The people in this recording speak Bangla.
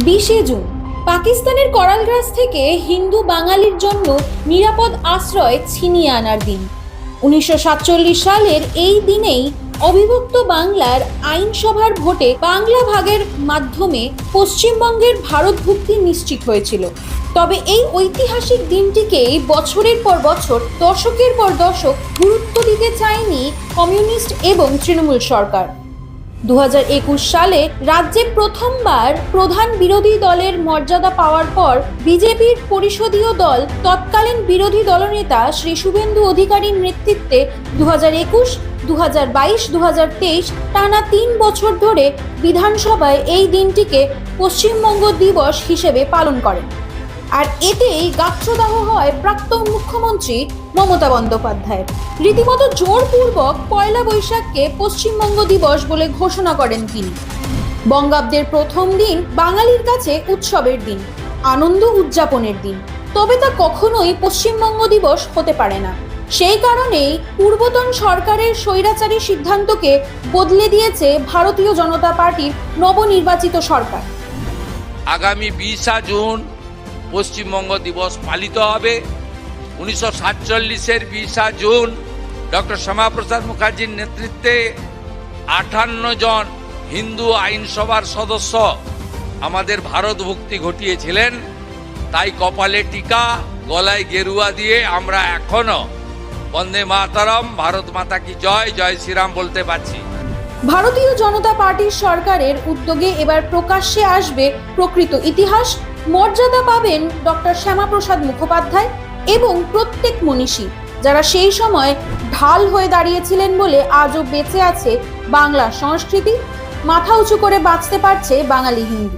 20শে জুন পাকিস্তানের করালগ্রাস থেকে হিন্দু বাঙালির জন্য নিরাপদ আশ্রয় ছিনিয়ে আনার দিন। 1947 সালের এই দিনেই অবিভক্ত বাংলার আইনসভার ভোটে বাংলা ভাগের মাধ্যমে পশ্চিমবঙ্গের ভারতভুক্তি নিশ্চিত হয়েছিল। তবে এই ঐতিহাসিক দিনটিকেই বছরের পর বছর, দশকের পর দশক গুরুত্ব দিতে চায়নি কমিউনিস্ট এবং তৃণমূল সরকার। 2021 সালে রাজ্যে প্রথমবার প্রধান বিরোধী দলের মর্যাদা পাওয়ার পর বিজেপির পরিষদীয় দল তৎকালীন বিরোধী দলনেতা শ্রী শুভেন্দু অধিকারীর নেতৃত্বে 2021, 2022, 2023 টানা 3 বছর ধরে বিধানসভায় এই দিনটিকে পশ্চিমবঙ্গ দিবস হিসেবে পালন করেন। আর এতেই গাত্রদাহ হয় প্রাক্তন মুখ্যমন্ত্রী মমতা বন্দ্যোপাধ্যায়। রীতিমতো জোরপূর্বক পয়লা বৈশাখকে পশ্চিমবঙ্গ দিবস বলে ঘোষণা করেন তিনি। বঙ্গাব্দের প্রথম দিন বাঙালির কাছে উৎসবের দিন, আনন্দ উদযাপনের দিন, তবে তা কখনোই পশ্চিমবঙ্গ দিবস হতে পারে না। সেই কারণেই পূর্বতন সরকারের স্বৈরাচারী সিদ্ধান্তকে বদলে দিয়েছে ভারতীয় জনতা পার্টির নবনির্বাচিত সরকার। আগামী 20 জুন পশ্চিমবঙ্গ দিবস পালিত হবে। 1947-এর 20 জুন ডক্টর শ্যামাপ্রসাদ মুখার্জির নেতৃত্বে 58 জন হিন্দু আইনসভার সদস্য আমাদের ভারতভুক্তি ঘটিয়েছিলেন। তাই কপালে টিকা, গলায় গেরুয়া দিয়ে আমরা এখনো বন্দে মাতরম, ভারত মাতা কি জয়, জয় শ্রীরাম বলতে পারছি। ভারতীয় জনতা পার্টির সরকারের উদ্যোগে এবার প্রকাশ্যে আসবে প্রকৃত ইতিহাস। মর্যাদা পাবেন ডক্টর শ্যামাপ্রসাদ মুখোপাধ্যায় এবং প্রত্যেক মনীষী, যারা সেই সময় ঢাল হয়ে দাঁড়িয়েছিলেন বলে আজও বেঁচে আছে বাংলা সংস্কৃতি। মাথা উঁচু করে বাঁচতে পারছে বাঙালি হিন্দু।